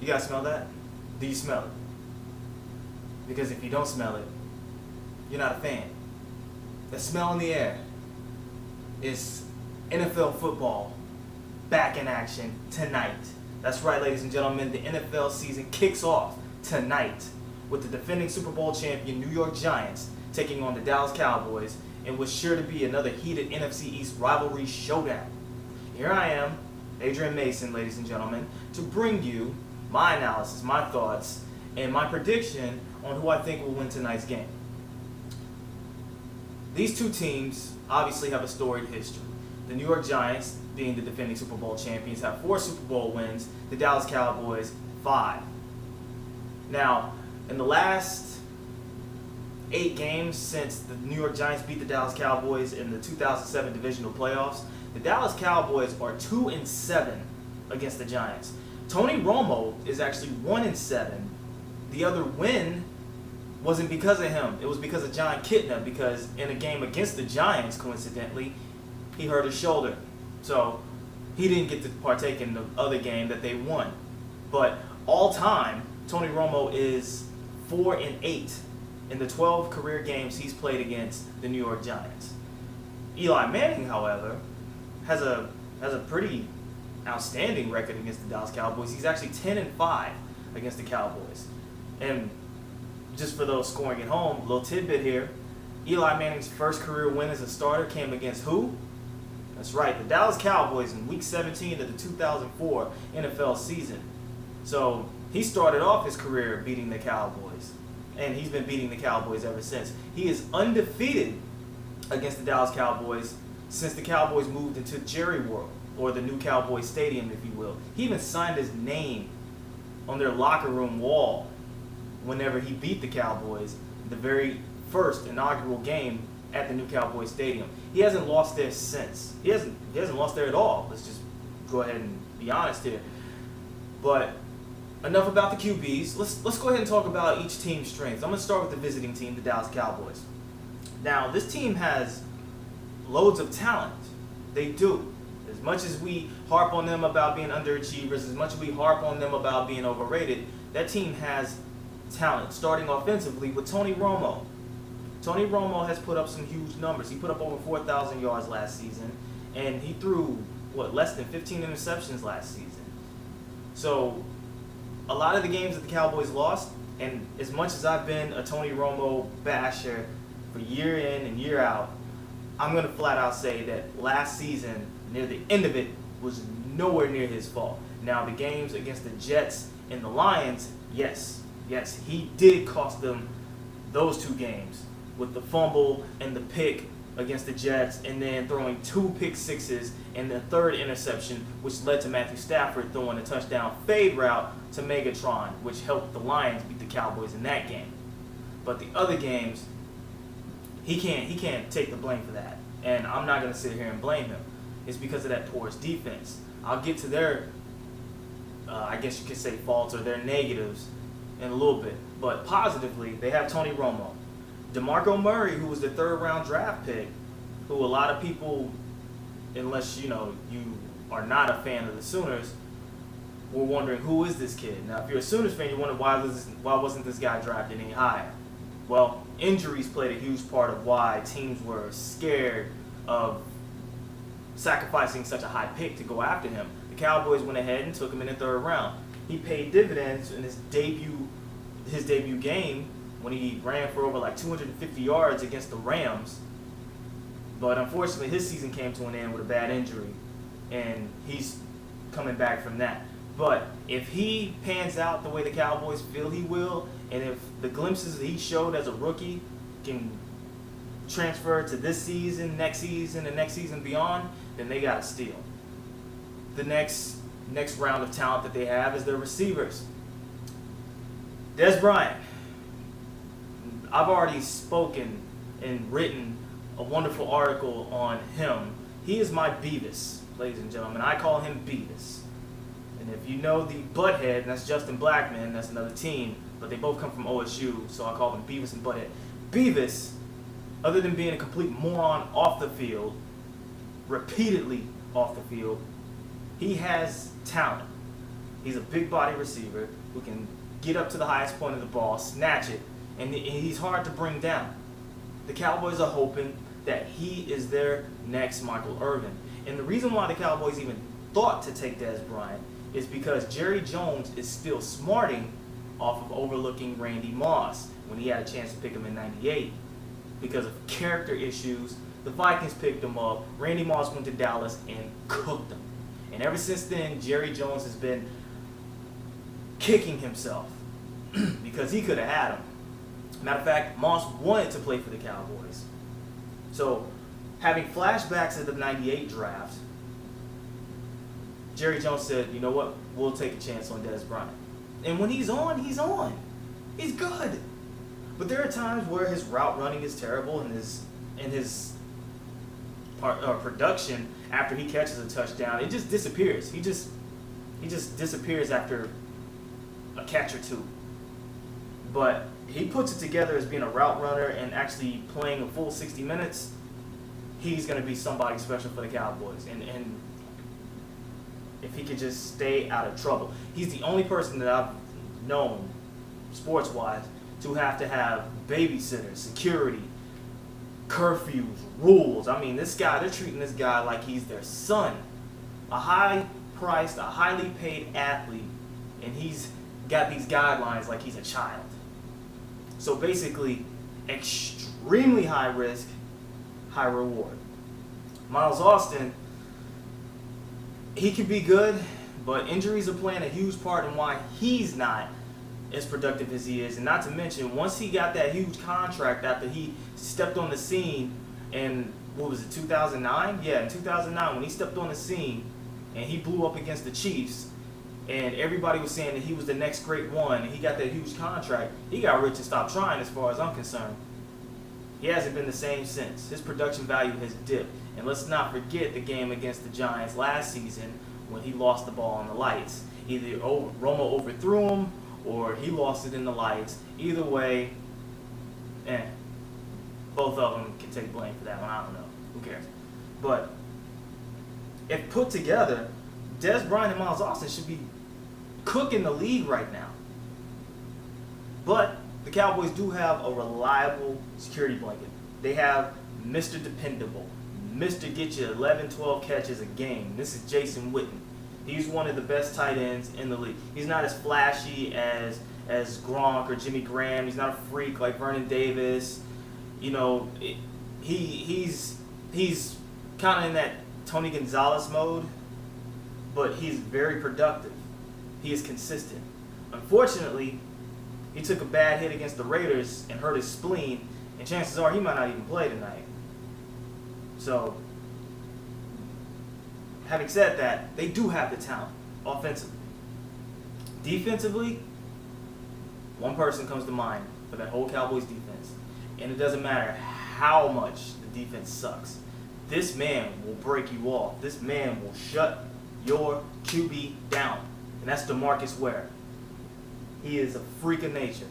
You guys smell that? Do you smell it? Because if you don't smell it, you're not a fan. The smell in the air is NFL football back in action tonight. That's right, ladies and gentlemen. The NFL season kicks off tonight with the defending Super Bowl champion New York Giants taking on the Dallas Cowboys in what's sure to be another heated NFC East rivalry showdown. Here I am, Adrian Mason, ladies and gentlemen, to bring you my analysis, my thoughts, and my prediction on who I think will win tonight's game. These two teams obviously have a storied history. The New York Giants, being the defending Super Bowl champions, have 4 Super Bowl wins. The Dallas Cowboys, 5. Now, in the last 8 games since the New York Giants beat the Dallas Cowboys in the 2007 divisional playoffs, the Dallas Cowboys are 2-7 against the Giants. Tony Romo is actually 1-7. The other win wasn't because of him. It was because of John Kitna, because in a game against the Giants, coincidentally, he hurt his shoulder. So he didn't get to partake in the other game that they won. But all time, Tony Romo is 4-8 in the 12 career games he's played against the New York Giants. Eli Manning, however, has a pretty outstanding record against the Dallas Cowboys. He's actually 10-5 against the Cowboys. And just for those scoring at home, a little tidbit here. Eli Manning's first career win as a starter came against who? That's right, the Dallas Cowboys in Week 17 of the 2004 NFL season. So he started off his career beating the Cowboys, and he's been beating the Cowboys ever since. He is undefeated against the Dallas Cowboys since the Cowboys moved into Jerry World, or the new Cowboys Stadium, if you will. He even signed his name on their locker room wall whenever he beat the Cowboys the very first inaugural game at the new Cowboys Stadium. He hasn't lost there since. He hasn't lost there at all. Let's just go ahead and be honest here. But enough about the QBs. Let's go ahead and talk about each team's strengths. I'm going to start with the visiting team, the Dallas Cowboys. Now, this team has loads of talent. They do. As much as we harp on them about being underachievers, as much as we harp on them about being overrated, that team has talent, starting offensively with Tony Romo. Tony Romo has put up some huge numbers. He put up over 4,000 yards last season, and he threw, less than 15 interceptions last season. So a lot of the games that the Cowboys lost, and as much as I've been a Tony Romo basher for year in and year out, I'm going to flat out say that last season, near the end of it, was nowhere near his fault. Now, the games against the Jets and the Lions, yes, he did cost them those 2 games with the fumble and the pick against the Jets, and then throwing 2 pick sixes and the 3rd interception, which led to Matthew Stafford throwing a touchdown fade route to Megatron, which helped the Lions beat the Cowboys in that game. But the other games, he can't take the blame for that, and I'm not going to sit here and blame him. It's because of that porous defense. I'll get to their, I guess you could say, faults or their negatives in a little bit. But positively, they have Tony Romo. DeMarco Murray, who was the 3rd-round draft pick, who a lot of people, unless you are not a fan of the Sooners, were wondering, who is this kid? Now, if you're a Sooners fan, you wonder why wasn't this guy drafted any higher? Well, injuries played a huge part of why teams were scared of sacrificing such a high pick to go after him. The Cowboys went ahead and took him in the 3rd round. He paid dividends in his debut game when he ran for over 250 yards against the Rams. But unfortunately, his season came to an end with a bad injury, and he's coming back from that. But if he pans out the way the Cowboys feel he will, and if the glimpses that he showed as a rookie can transfer to this season, next season, and next season beyond, then they got to steal. The next round of talent that they have is their receivers. Des Bryant. I've already spoken and written a wonderful article on him. He is my Beavis, ladies and gentlemen. I call him Beavis. And if you know the Butthead, that's Justin Blackman, that's another team, but they both come from OSU, so I call them Beavis and Butthead. Beavis, other than being a complete moron off the field, repeatedly off the field, he has talent. He's a big body receiver who can get up to the highest point of the ball, snatch it, and he's hard to bring down. The Cowboys are hoping that he is their next Michael Irvin. And the reason why the Cowboys even thought to take Dez Bryant is because Jerry Jones is still smarting off of overlooking Randy Moss when he had a chance to pick him in '98. Because of character issues, the Vikings picked him up. Randy Moss went to Dallas and cooked him. And ever since then, Jerry Jones has been kicking himself because he could have had him. Matter of fact, Moss wanted to play for the Cowboys. So, having flashbacks of the '98 draft, Jerry Jones said, you know what, we'll take a chance on Dez Bryant. And when he's on, he's on. He's good. But there are times where his route running is terrible and his production after he catches a touchdown, it just disappears. He just disappears after a catch or two. But he puts it together as being a route runner and actually playing a full 60 minutes. He's going to be somebody special for the Cowboys. And if he could just stay out of trouble. He's the only person that I've known, sports-wise, to have babysitters, security, curfews, rules. I mean, this guy, they're treating this guy like he's their son. A high-priced, a highly paid athlete, and he's got these guidelines like he's a child. So basically, extremely high risk, high reward. Miles Austin, he could be good, but injuries are playing a huge part in why he's not as productive as he is. And not to mention, once he got that huge contract after he stepped on the scene in, 2009? Yeah, in 2009, when he stepped on the scene and he blew up against the Chiefs, and everybody was saying that he was the next great one, and he got that huge contract, he got rich and stopped trying as far as I'm concerned. He hasn't been the same since. His production value has dipped. And let's not forget the game against the Giants last season when he lost the ball on the lights. Either Romo overthrew him or he lost it in the lights. Either way, both of them can take blame for that one. I don't know. Who cares? But if put together, Dez Bryant and Miles Austin should be cooking the league right now. But the Cowboys do have a reliable security blanket. They have Mr. Dependable. Mr. Get you 11, 12 catches a game. This is Jason Witten. He's one of the best tight ends in the league. He's not as flashy as Gronk or Jimmy Graham. He's not a freak like Vernon Davis. You know, he's kind of in that Tony Gonzalez mode, but he's very productive. He is consistent. Unfortunately, he took a bad hit against the Raiders and hurt his spleen, and chances are he might not even play tonight. So, having said that, they do have the talent offensively. Defensively, one person comes to mind for that whole Cowboys defense, and it doesn't matter how much the defense sucks. This man will break you off. This man will shut your QB down, and that's DeMarcus Ware. He is a freak of nature,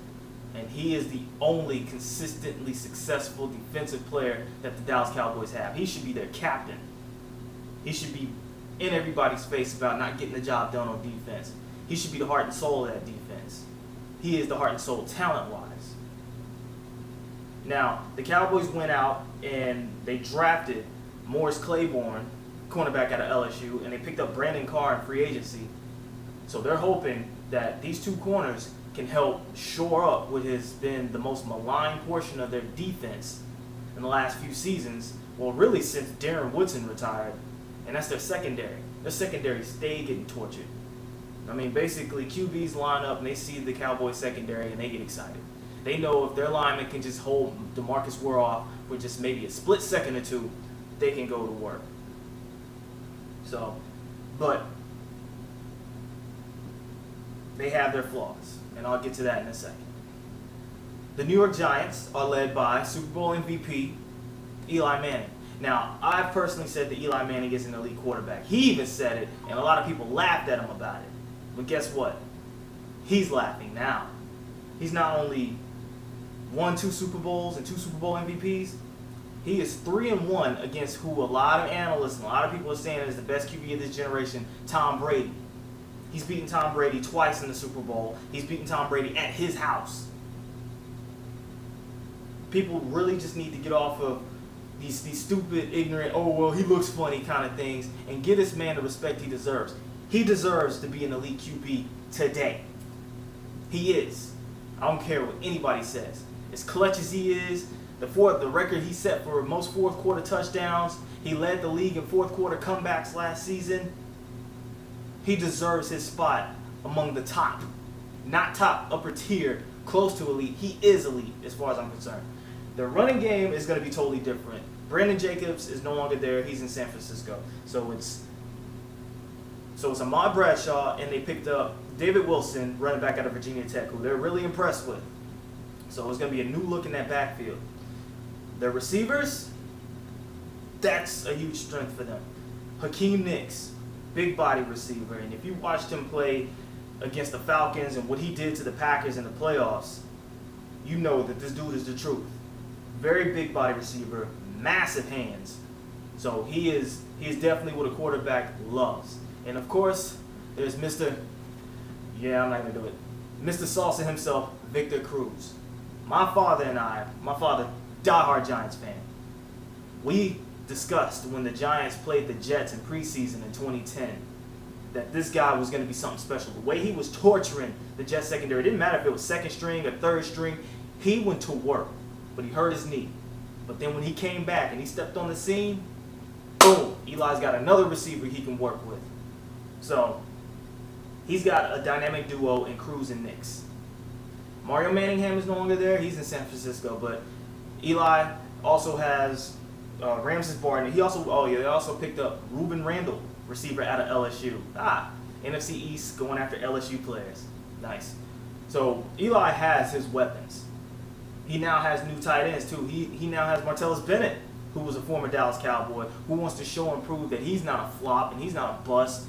and he is the only consistently successful defensive player that the Dallas Cowboys have. He should be their captain. He should be in everybody's face about not getting the job done on defense. He should be the heart and soul of that defense. He is the heart and soul talent-wise. Now, the Cowboys went out and they drafted Morris Claiborne, cornerback out of LSU, and they picked up Brandon Carr in free agency. So they're hoping that these two corners can help shore up what has been the most maligned portion of their defense in the last few seasons, well, really since Darren Woodson retired, and that's their secondary. Their secondary stayed getting tortured. I mean, basically, QBs line up and they see the Cowboys secondary and they get excited. They know if their lineman can just hold DeMarcus Ware off for just maybe a split second or two, they can go to work. So, but they have their flaws, and I'll get to that in a second. The New York Giants are led by Super Bowl MVP Eli Manning. Now, I personally said that Eli Manning is an elite quarterback. He even said it, and a lot of people laughed at him about it. But guess what? He's laughing now. He's not only won 2 Super Bowls and 2 Super Bowl MVPs, he is 3-1 against who a lot of analysts and a lot of people are saying is the best QB of this generation, Tom Brady. He's beaten Tom Brady twice in the Super Bowl. He's beaten Tom Brady at his house. People really just need to get off of these stupid, ignorant, oh, well, he looks funny kind of things and give this man the respect he deserves. He deserves to be an elite QB today. He is. I don't care what anybody says. As clutch as he is, the record he set for most fourth quarter touchdowns, he led the league in fourth quarter comebacks last season. He deserves his spot among the top. Not top, upper tier, close to elite. He is elite as far as I'm concerned. The running game is going to be totally different. Brandon Jacobs is no longer there. He's in San Francisco. So it's Ahmad Bradshaw, and they picked up David Wilson, running back out of Virginia Tech, who they're really impressed with. So it's going to be a new look in that backfield. Their receivers, that's a huge strength for them. Hakeem Nicks, big body receiver. And if you watched him play against the Falcons and what he did to the Packers in the playoffs, you know that this dude is the truth. Very big body receiver, massive hands. So he is definitely what a quarterback loves. And of course, there's I'm not going to do it. Mr. Salsa himself, Victor Cruz. My father, diehard Giants fan. We discussed when the Giants played the Jets in preseason in 2010 that this guy was going to be something special. The way he was torturing the Jets secondary, it didn't matter if it was second string or third string, he went to work, but he hurt his knee. But then when he came back and he stepped on the scene, boom, Eli's got another receiver he can work with. So he's got a dynamic duo in Cruz and Nicks. Mario Manningham is no longer there. He's in San Francisco, but Eli also has Ramses Barton. They also picked up Ruben Randall, receiver out of LSU. NFC East going after LSU players. Nice. So Eli has his weapons. He now has new tight ends too. He now has Martellus Bennett, who was a former Dallas Cowboy, who wants to show and prove that he's not a flop and he's not a bust,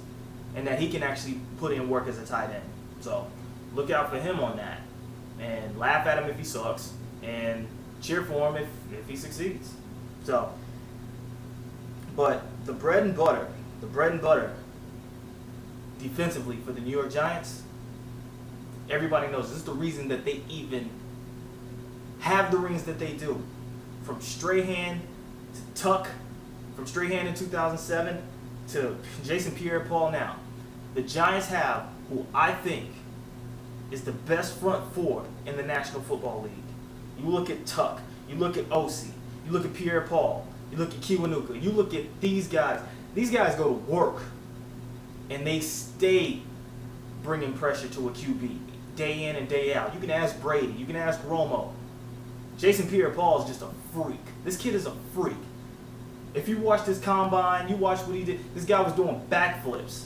and that he can actually put in work as a tight end. So look out for him on that. And laugh at him if he sucks, and cheer for him if he succeeds. So, but the bread and butter defensively for the New York Giants, everybody knows this is the reason that they even have the rings that they do. From Strahan to Tuck, from Strahan in 2007 to Jason Pierre-Paul now. The Giants have who I think is the best front four in the National Football League. You look at Tuck, you look at Osi, you look at Pierre-Paul, you look at Kiwanuka, you look at these guys. These guys go to work, and they stay bringing pressure to a QB day in and day out. You can ask Brady, you can ask Romo. Jason Pierre-Paul is just a freak. This kid is a freak. If you watch this combine, you watch what he did. This guy was doing backflips.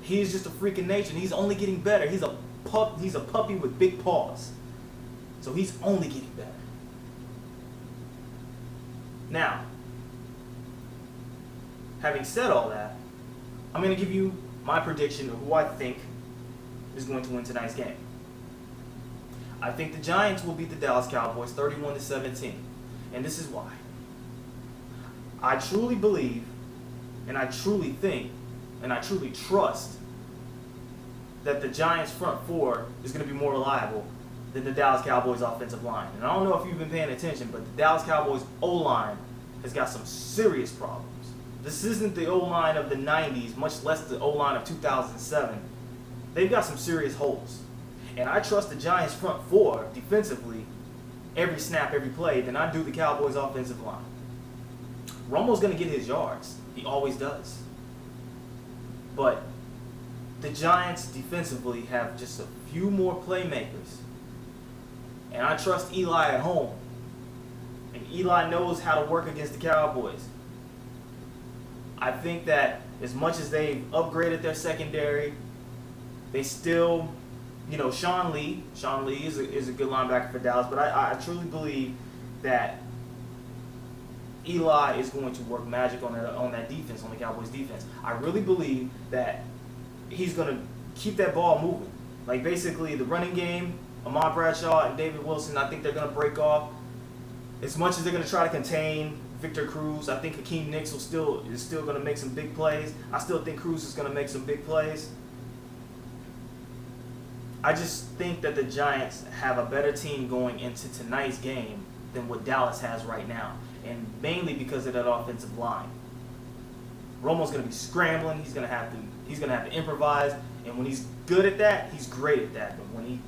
He's just a freak in nature, and he's only getting better. He's a puppy with big paws. So he's only getting better. Now, having said all that, I'm going to give you my prediction of who I think is going to win tonight's game. I think the Giants will beat the Dallas Cowboys 31-17. And this is why. I truly believe, and I truly think, and I truly trust that the Giants' front four is going to be more reliable than the Dallas Cowboys' offensive line. And I don't know if you've been paying attention, but the Dallas Cowboys' O-line has got some serious problems. This isn't the O-line of the 90s, much less the O-line of 2007. They've got some serious holes. And I trust the Giants' front four defensively every snap, every play than I do the Cowboys' offensive line. Romo's going to get his yards. He always does. But the Giants defensively have just a few more playmakers. And I trust Eli at home. And Eli knows how to work against the Cowboys. I think that as much as they've upgraded their secondary, they still, Sean Lee is a good linebacker for Dallas, but I truly believe that Eli is going to work magic on that defense, on the Cowboys defense. I really believe that he's going to keep that ball moving. Like basically the running game, Ahmad Bradshaw and David Wilson, I think they're going to break off. As much as they're going to try to contain Victor Cruz. I think Hakeem Nicks is still going to make some big plays. I still think Cruz is going to make some big plays. I just think that the Giants have a better team going into tonight's game than what Dallas has right now, and mainly because of that offensive line. Romo's going to be scrambling. He's going to have to improvise, and when he's good at that, he's great at that. But when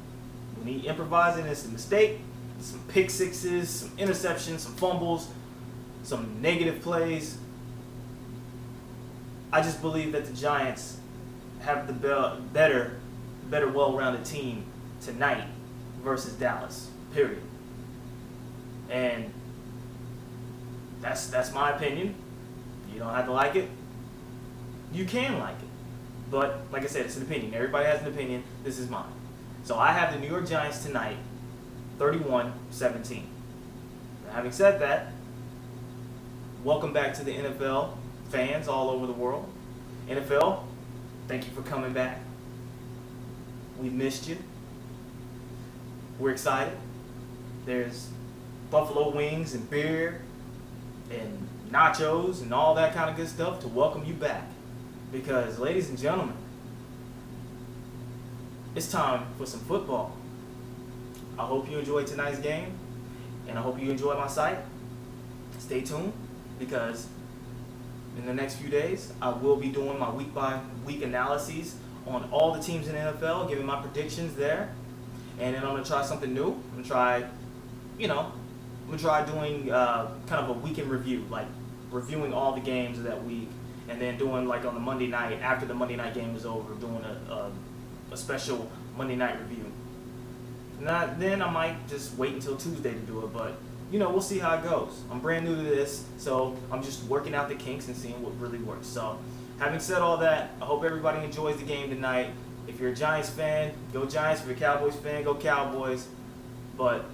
he improvises, it's a mistake. Some pick sixes, some interceptions, some fumbles, some negative plays. I just believe that the Giants have the better well-rounded team tonight versus Dallas, period. And that's my opinion. You don't have to like it. You can like it. But like I said, it's an opinion. Everybody has an opinion. This is mine. So I have the New York Giants tonight, 31-17. Having said that, welcome back to the NFL fans all over the world. NFL, thank you for coming back. We missed you. We're excited. There's buffalo wings and beer and nachos and all that kind of good stuff to welcome you back. Because, ladies and gentlemen, it's time for some football. I hope you enjoyed tonight's game, and I hope you enjoy my site. Stay tuned, because in the next few days, I will be doing my week-by-week analyses on all the teams in the NFL, giving my predictions there. And then I'm going to try something new. I'm going to try doing kind of a weekend review, like reviewing all the games of that week, and then doing, like, on the Monday night, after the Monday night game is over, doing a special Monday night review. Then I might just wait until Tuesday to do it, but we'll see how it goes. I'm brand new to this, so I'm just working out the kinks and seeing what really works. So, having said all that, I hope everybody enjoys the game tonight. If you're a Giants fan, go Giants. If you're a Cowboys fan, go Cowboys. But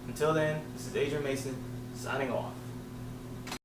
until then, this is Adrian Mason signing off.